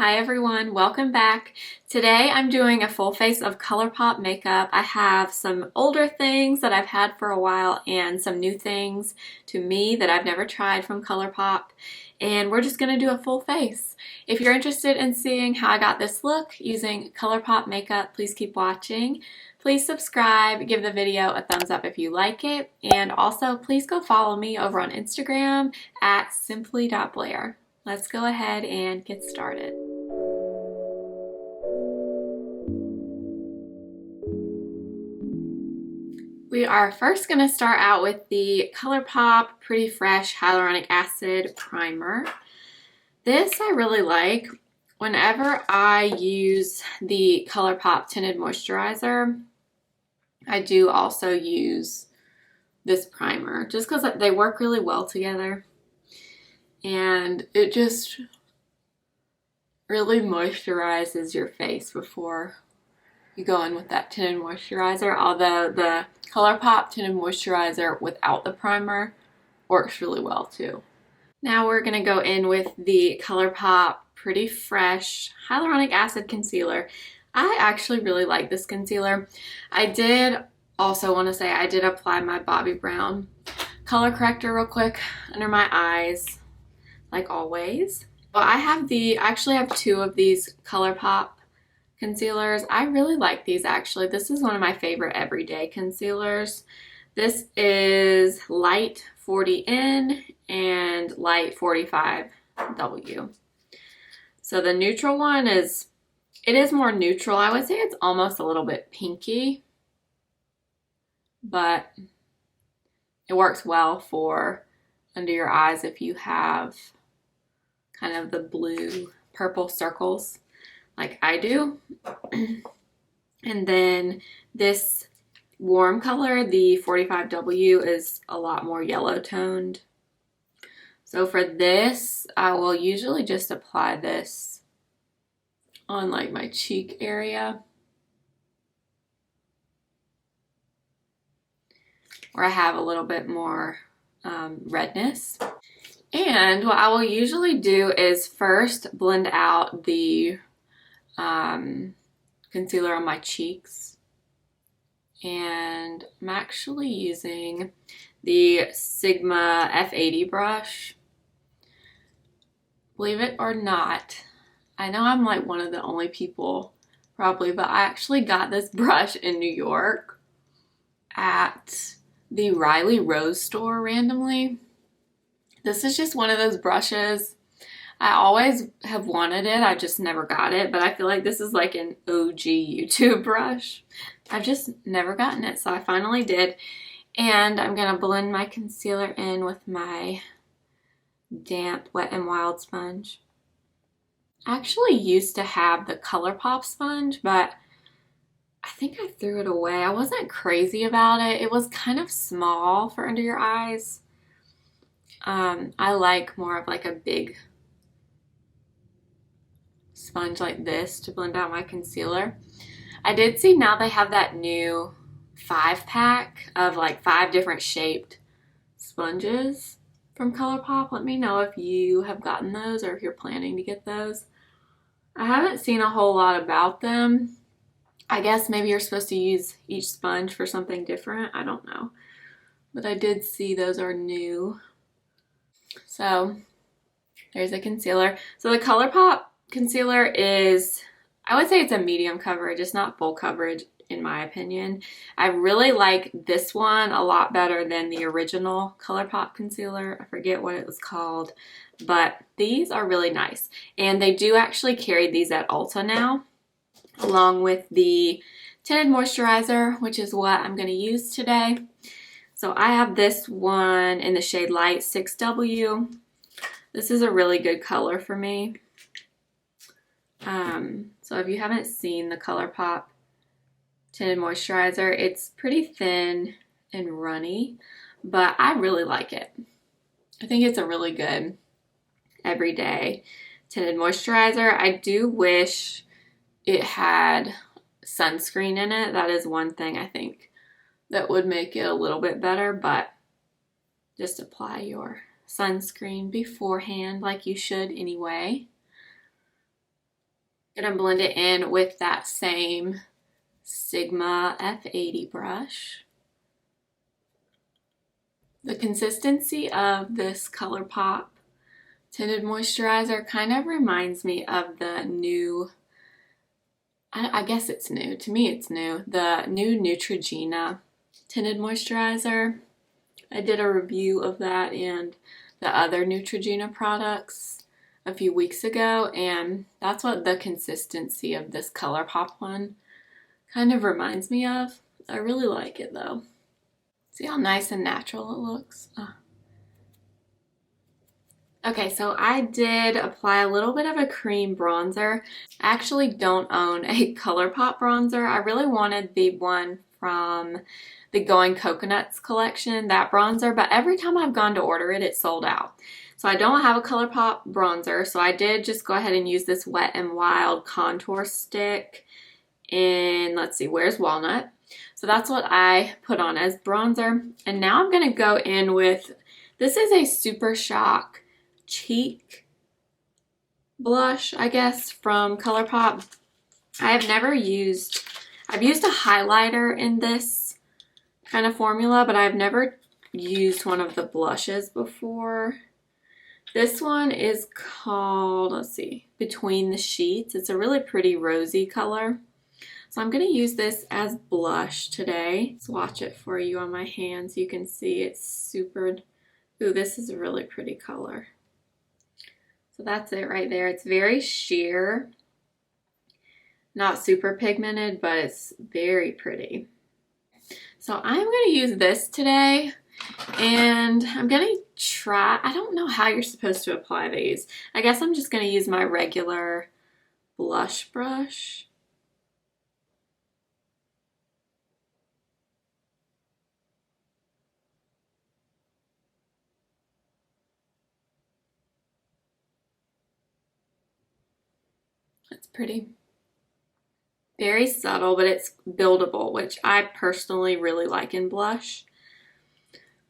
Hi everyone, welcome back. Today I'm doing a full face of Colourpop makeup. I have some older things that I've had for a while and some new things to me that I've never tried from Colourpop, and we're just going to do a full face. If you're interested in seeing how I got this look using Colourpop makeup, please keep watching. Please subscribe, give the video a thumbs up if you like it, and also please go follow me over on Instagram at simply.blair. Let's go ahead and get started. We are first going to start out with the Colourpop Pretty Fresh Hyaluronic Acid Primer. This I really like. Whenever I use the Colourpop Tinted Moisturizer, I do also use this primer just because they work really well together. And it just really moisturizes your face before you go in with that tinted moisturizer, although the Colourpop Tinted Moisturizer without the primer works really well too. Now we're going to go in with the Colourpop Pretty Fresh Hyaluronic Acid Concealer. I actually really like this concealer. I did also want to say I did apply my Bobbi Brown color corrector real quick under my eyes, like always. But I actually have two of these Colourpop concealers. I really like these actually. This is one of my favorite everyday concealers. This is Light 40N and Light 45W. So the neutral one it is more neutral. I would say it's almost a little bit pinky, but it works well for under your eyes if you have kind of the blue purple circles like I do. And then this warm color, the 45W, is a lot more yellow toned. So for this, I will usually just apply this on like my cheek area where I have a little bit more redness. And what I will usually do is first blend out the concealer on my cheeks, and I'm actually using the Sigma F80 brush. Believe it or not, I know I'm like one of the only people probably, but I actually got this brush in New York at the Riley Rose store randomly. This is just one of those brushes. I always have wanted it, I just never got it, but I feel like this is like an OG YouTube brush. I've just never gotten it, so I finally did. And I'm going to blend my concealer in with my damp Wet n Wild sponge. I actually used to have the Colourpop sponge, but I think I threw it away. I wasn't crazy about it. It was kind of small for under your eyes. I like more of like a big sponge like this to blend out my concealer. I did see now they have that new 5-pack of like 5 different shaped sponges from Colourpop. Let me know if you have gotten those or if you're planning to get those. I haven't seen a whole lot about them. I guess maybe you're supposed to use each sponge for something different. I don't know. But I did see those are new. So there's a concealer. So the Colourpop concealer is, I would say it's a medium coverage. It's not full coverage in my opinion. I really like this one a lot better than the original Colourpop concealer. I forget what it was called, but these are really nice. And they do actually carry these at Ulta now, along with the tinted moisturizer, which is what I'm going to use today. So I have this one in the shade Light 6W. This is a really good color for me. So if you haven't seen the Colourpop Tinted Moisturizer, it's pretty thin and runny, but I really like it. I think it's a really good everyday tinted moisturizer. I do wish it had sunscreen in it. That is one thing I think that would make it a little bit better, but just apply your sunscreen beforehand like you should anyway. Gonna blend it in with that same Sigma F80 brush. The consistency of this Colourpop Tinted Moisturizer kind of reminds me of the new, I guess it's new, to me it's new, the new Neutrogena Tinted Moisturizer. I did a review of that and the other Neutrogena products a few weeks ago, and that's what the consistency of this Colourpop one kind of reminds me of. I really like it though. See how nice and natural it looks? Oh. Okay, so I did apply a little bit of a cream bronzer. I actually don't own a Colourpop bronzer. I really wanted the one from the Going Coconuts collection, that bronzer, but every time I've gone to order it, it's sold out. So I don't have a Colourpop bronzer, so I did just go ahead and use this Wet n Wild contour stick in, let's see, Where's Walnut? So that's what I put on as bronzer. And now I'm gonna go in with, this is a Super Shock cheek blush, I guess, from Colourpop. I've used a highlighter in this kind of formula, but I've never used one of the blushes before. This one is called, let's see, Between the Sheets. It's a really pretty rosy color. So I'm going to use this as blush today. Swatch it for you on my hand so you can see it's super, ooh, this is a really pretty color. So that's it right there. It's very sheer, not super pigmented, but it's very pretty. So I'm going to use this today, and I'm going to try, I don't know how you're supposed to apply these. I guess I'm just going to use my regular blush brush. It's pretty. Very subtle, but it's buildable, which I personally really like in blush.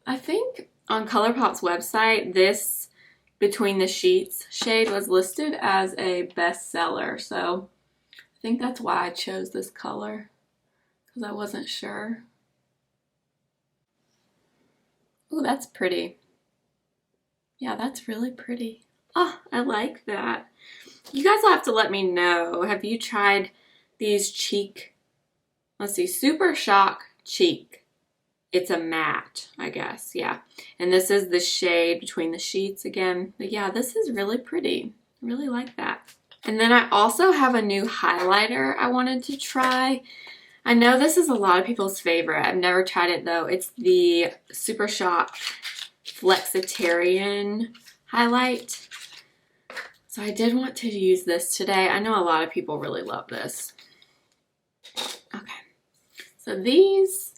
I think on Colourpop's website, this Between the Sheets shade was listed as a bestseller, so I think that's why I chose this color, because I wasn't sure. Ooh, that's pretty. Yeah, that's really pretty. Oh, I like that. You guys will have to let me know. Have you tried these cheek, let's see, Super Shock Cheek. It's a matte, I guess, yeah. And this is the shade Between the Sheets again. But yeah, this is really pretty. I really like that. And then I also have a new highlighter I wanted to try. I know this is a lot of people's favorite. I've never tried it though. It's the Super Shock Flexitarian highlight. So I did want to use this today. I know a lot of people really love this. Okay, so these,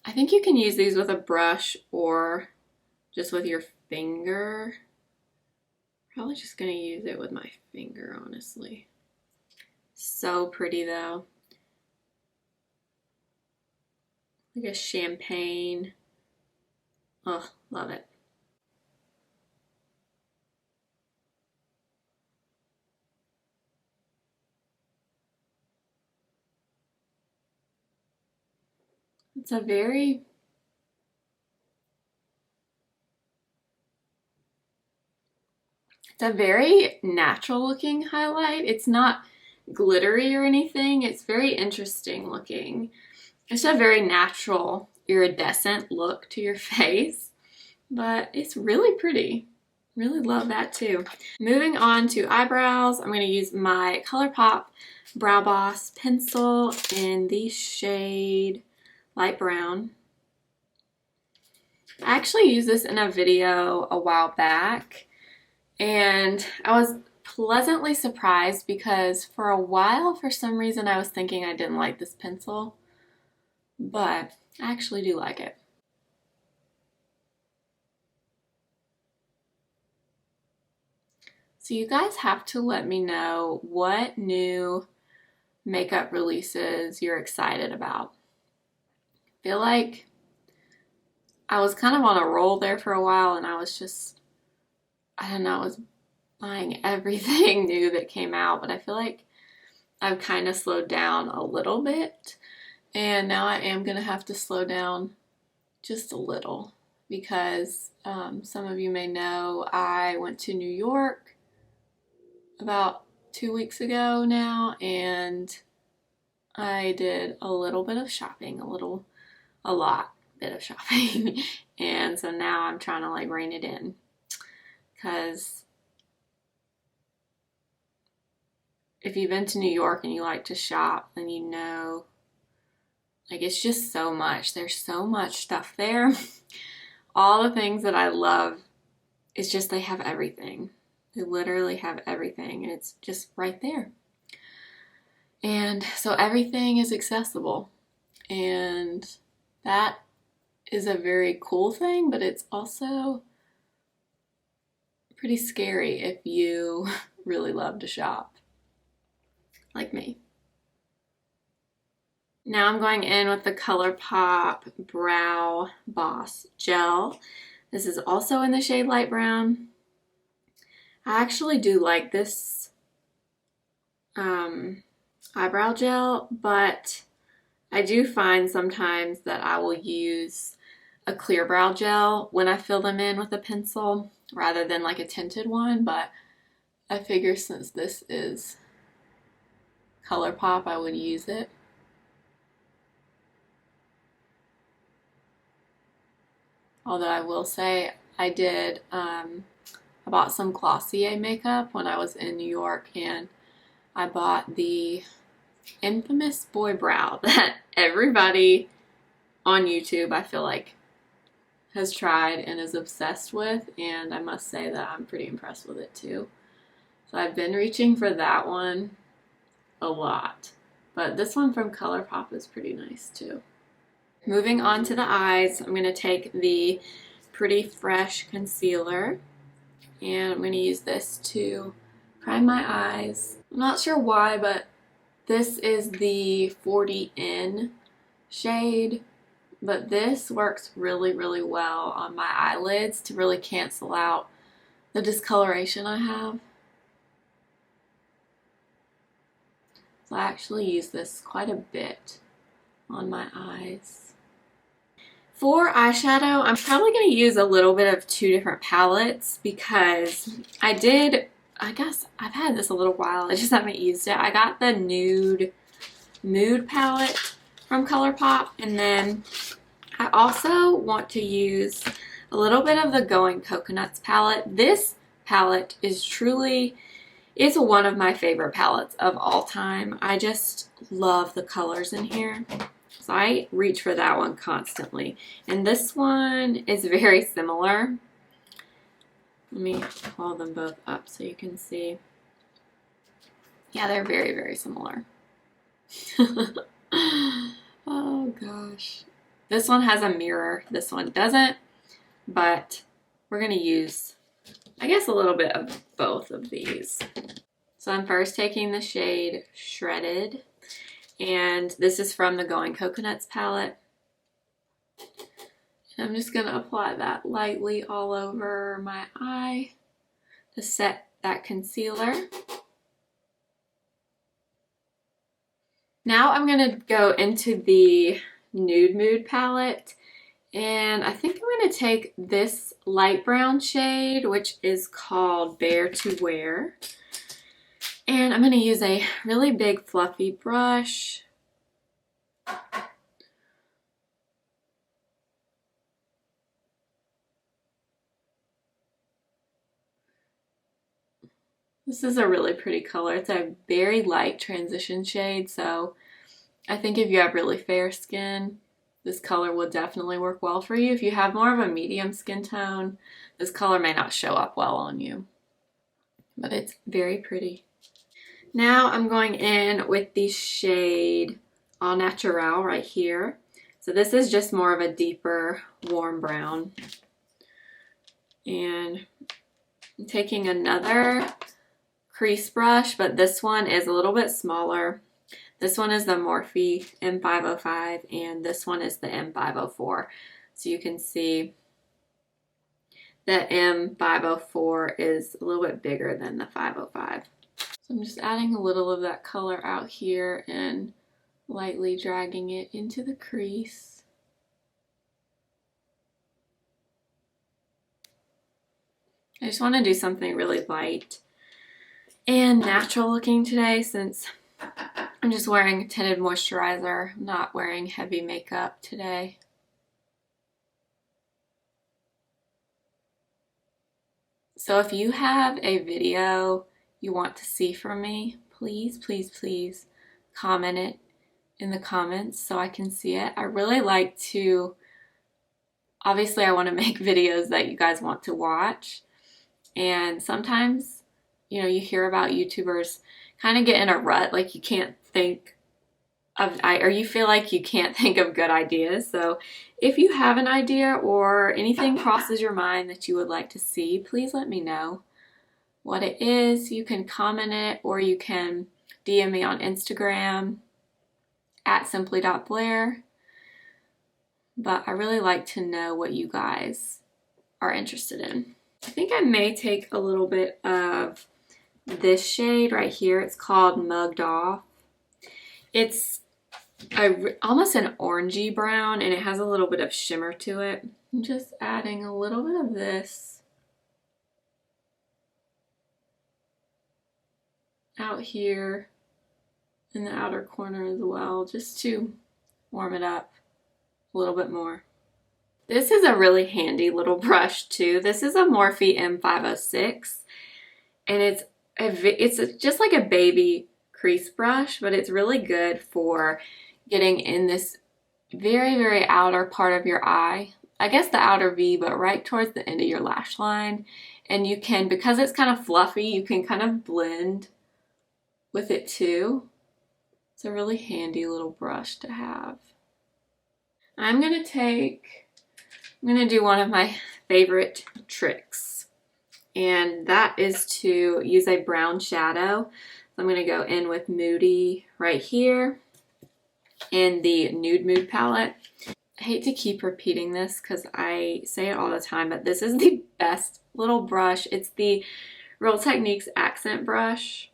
I think you can use these with a brush or just with your finger. Probably just gonna use it with my finger, honestly. So pretty though. Like a champagne. Oh, love it. It's a very natural looking highlight. It's not glittery or anything. It's very interesting looking. It's a very natural, iridescent look to your face, but it's really pretty. Really love that too. Moving on to eyebrows, I'm going to use my Colourpop Brow Boss pencil in the shade Light Brown. I actually used this in a video a while back, and I was pleasantly surprised because for a while, for some reason, I was thinking I didn't like this pencil, but I actually do like it. So you guys have to let me know what new makeup releases you're excited about. I feel like I was kind of on a roll there for a while, and I was just, I don't know, I was buying everything new that came out, but I feel like I've kind of slowed down a little bit, and now I am going to have to slow down just a little because some of you may know I went to New York about 2 weeks ago now, and I did a little bit of shopping, a lot bit of shopping, and so now I'm trying to like rein it in because if you've been to New York and you like to shop, then you know, like, it's just so much. There's so much stuff there. All the things that I love, it's just they have everything. They literally have everything, and it's just right there. And so everything is accessible, and that is a very cool thing, but it's also pretty scary if you really love to shop, like me. Now I'm going in with the Colourpop Brow Boss Gel. This is also in the shade Light Brown. I actually do like this eyebrow gel, but I do find sometimes that I will use a clear brow gel when I fill them in with a pencil rather than like a tinted one, but I figure since this is Colourpop, I would use it. Although I will say I bought some Glossier makeup when I was in New York, and I bought the infamous boy brow that everybody on YouTube, I feel like, has tried and is obsessed with, and I must say that I'm pretty impressed with it too. So I've been reaching for that one a lot, but this one from Colourpop is pretty nice too. Moving on to the eyes, I'm going to take the Pretty Fresh concealer, and I'm going to use this to prime my eyes. I'm not sure why, but this is the 40N shade, but this works really, really well on my eyelids to really cancel out the discoloration I have. So I actually use this quite a bit on my eyes. For eyeshadow, I'm probably going to use a little bit of two different palettes because I guess I've had this a little while, I just haven't used it. I got the Nude palette from Colourpop, and then I also want to use a little bit of the Going Coconuts palette. This palette is one of my favorite palettes of all time. I just love the colors in here. So I reach for that one constantly. And this one is very similar. Let me hold them both up so you can see. Yeah, they're very, very similar. Oh gosh. This one has a mirror. This one doesn't. But we're going to use, I guess, a little bit of both of these. So I'm first taking the shade Shredded. And this is from the Going Coconuts palette. And I'm just going to apply that lightly all over my eye to set that concealer. Now I'm going to go into the Nude palette. And I think I'm going to take this light brown shade, which is called Bare to Wear. And I'm going to use a really big fluffy brush. This is a really pretty color. It's a very light transition shade, so I think if you have really fair skin, this color will definitely work well for you. If you have more of a medium skin tone, this color may not show up well on you, but it's very pretty. Now I'm going in with the shade Au Naturel right here. So this is just more of a deeper warm brown. And I'm taking another crease brush, but this one is a little bit smaller. This one is the Morphe M505 and this one is the M504. So you can see the M504 is a little bit bigger than the 505. So I'm just adding a little of that color out here and lightly dragging it into the crease. I just want to do something really light and natural looking today since I'm just wearing tinted moisturizer. I'm not wearing heavy makeup today. So if you have a video you want to see from me, please, please, please comment it in the comments so I can see it. I really like to, obviously I want to make videos that you guys want to watch, and sometimes, you know, you hear about YouTubers kind of get in a rut, like you can't think of, or you feel like you can't think of good ideas. So if you have an idea or anything crosses your mind that you would like to see, please let me know what it is. You can comment it or you can DM me on Instagram at simply.blair. But I really like to know what you guys are interested in. I think I may take a little bit of this shade right here. It's called Mugged Off. It's almost an orangey brown and it has a little bit of shimmer to it. I'm just adding a little bit of this out here in the outer corner as well, just to warm it up a little bit more. This is a really handy little brush too. This is a Morphe M506 and it's just like a baby crease brush, but it's really good for getting in this very, very outer part of your eye. I guess the outer V, but right towards the end of your lash line. And you can, because it's kind of fluffy, you can kind of blend with it too. It's a really handy little brush to have. I'm gonna do one of my favorite tricks, and that is to use a brown shadow. So I'm gonna go in with Moody right here in the Nude palette. I hate to keep repeating this because I say it all the time, but this is the best little brush. It's the Real Techniques accent brush.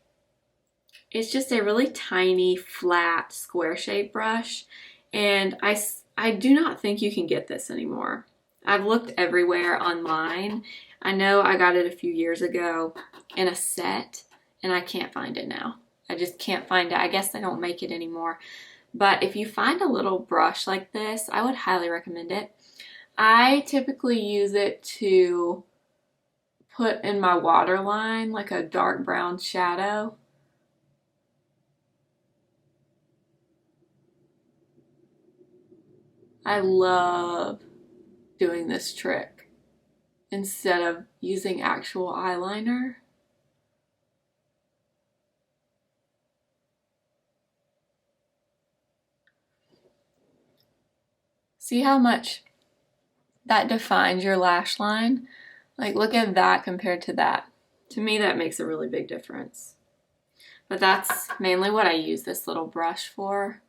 It's just a really tiny, flat, square-shaped brush, and I do not think you can get this anymore. I've looked everywhere online. I know I got it a few years ago in a set, and I can't find it now. I just can't find it. I guess they don't make it anymore. But if you find a little brush like this, I would highly recommend it. I typically use it to put in my waterline, like a dark brown shadow. I love doing this trick instead of using actual eyeliner. See how much that defines your lash line? Like, look at that compared to that. To me, that makes a really big difference. But that's mainly what I use this little brush for.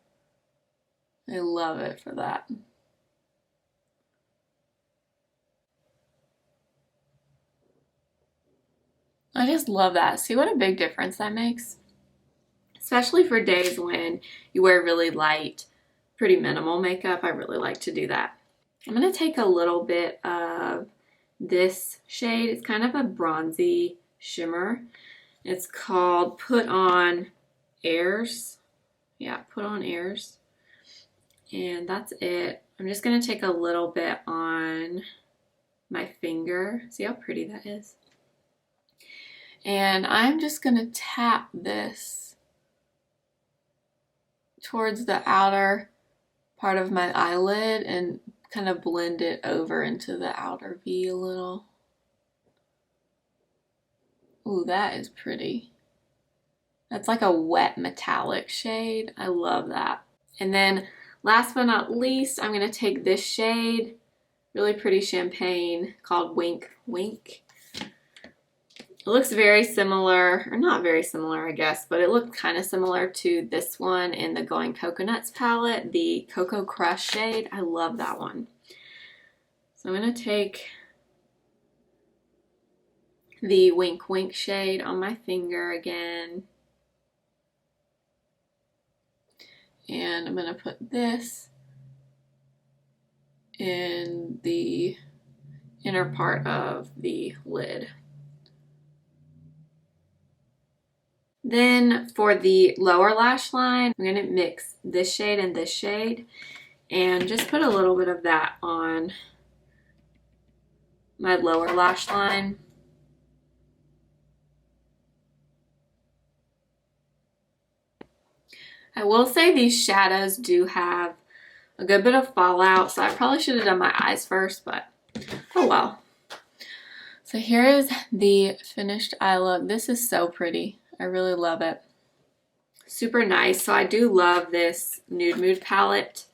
I love it for that. I just love that. See what a big difference that makes? Especially for days when you wear really light, pretty minimal makeup. I really like to do that. I'm going to take a little bit of this shade. It's kind of a bronzy shimmer. It's called Put On Airs. Yeah, Put On Airs. And that's it. I'm just going to take a little bit on my finger. See how pretty that is? And I'm just going to tap this towards the outer part of my eyelid and kind of blend it over into the outer V a little. Ooh, that is pretty. That's like a wet metallic shade. I love that. And then last but not least, I'm going to take this shade, really pretty champagne, called Wink Wink. It looks very similar, or not very similar, I guess, but it looked kind of similar to this one in the Going Coconuts palette, the Cocoa Crush shade. I love that one. So I'm going to take the Wink Wink shade on my finger again. And I'm going to put this in the inner part of the lid. Then for the lower lash line, I'm going to mix this shade and this shade and just put a little bit of that on my lower lash line. I will say these shadows do have a good bit of fallout, so I probably should have done my eyes first, but oh well. So here is the finished eye look. This is so pretty. I really love it. Super nice. So I do love this Nude Mood palette.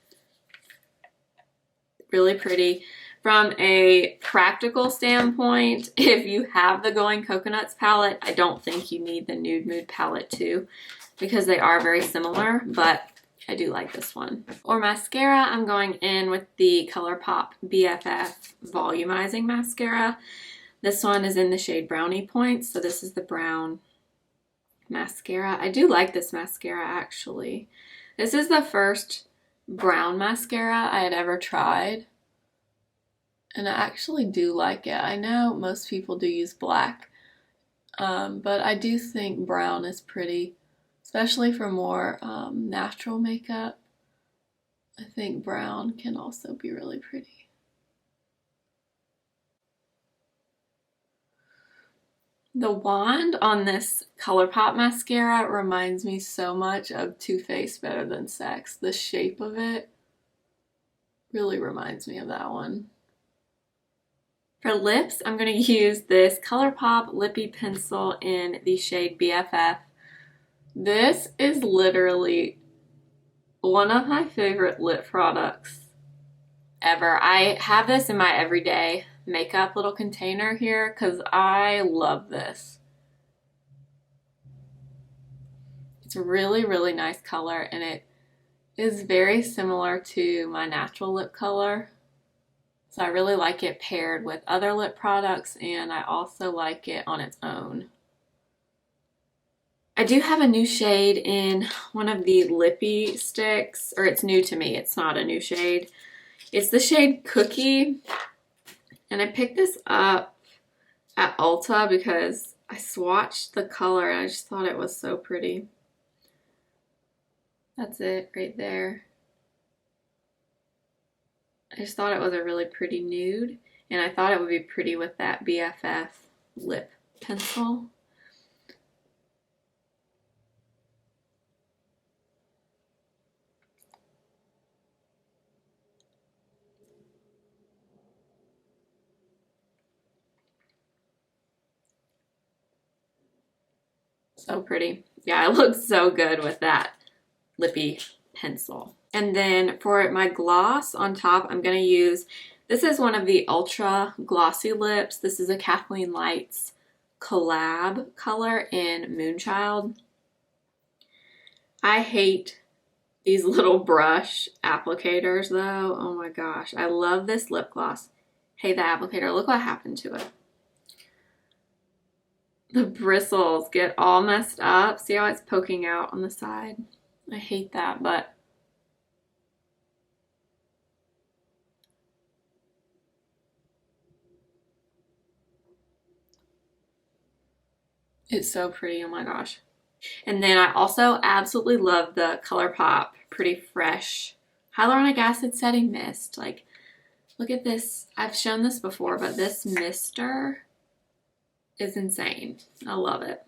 Really pretty. From a practical standpoint, if you have the Going Coconuts palette, I don't think you need the Nude Mood palette too, because they are very similar, but I do like this one. For mascara, I'm going in with the Colourpop BFF Volumizing Mascara. This one is in the shade Brownie Points, so this is the brown mascara. I do like this mascara actually. This is the first brown mascara I had ever tried, and I actually do like it. I know most people do use black, but I do think brown is pretty, especially for more natural makeup. I think brown can also be really pretty. The wand on this Colourpop mascara reminds me so much of Too Faced Better Than Sex. The shape of it really reminds me of that one. For lips, I'm going to use this Colourpop Lippie pencil in the shade BFF. This is literally one of my favorite lip products ever. I have this in my everyday makeup little container here because I love this. It's a really, really nice color, and it is very similar to my natural lip color. So I really like it paired with other lip products, and I also like it on its own. I do have a new shade in one of the Lippie sticks, or it's new to me. It's not a new shade. It's the shade Cookie. And I picked this up at Ulta because I swatched the color and I just thought it was so pretty. That's it right there. I just thought it was a really pretty nude, and I thought it would be pretty with that BFF lip pencil. So pretty. Yeah, it looks so good with that Lippie pencil. And then for my gloss on top, I'm going to use, this is one of the Ultra Glossy Lips. This is a Kathleen Lights collab color in Moonchild. I hate these little brush applicators though. Oh my gosh. I love this lip gloss. Hate the applicator. Look what happened to it. The bristles get all messed up. See how it's poking out on the side? I hate that, but it's so pretty. Oh my gosh. And then I also absolutely love the Colourpop Pretty Fresh Hyaluronic Acid Setting Mist. Like, look at this. I've shown this before, but this mister is insane. I love it.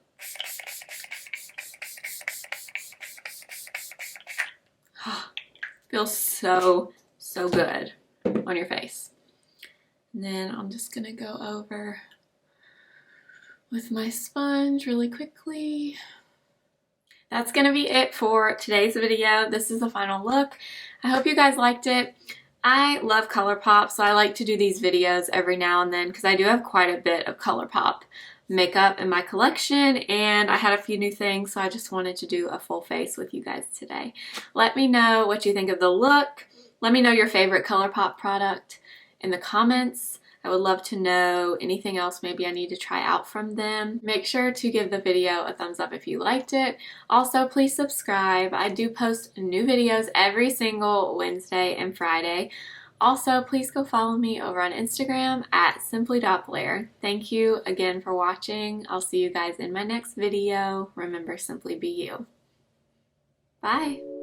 Feels so, so good on your face. And then I'm just gonna go over with my sponge really quickly. That's gonna be it for today's video. This is the final look. I hope you guys liked it. I love Colourpop, so I like to do these videos every now and then because I do have quite a bit of Colourpop makeup in my collection, and I had a few new things, so I just wanted to do a full face with you guys today. Let me know what you think of the look. Let me know your favorite Colourpop product in the comments. I would love to know anything else maybe I need to try out from them. Make sure to give the video a thumbs up if you liked it. Also, please subscribe. I do post new videos every single Wednesday and Friday. Also, please go follow me over on Instagram at simply.blair. Thank you again for watching. I'll see you guys in my next video. Remember, simply be you. Bye.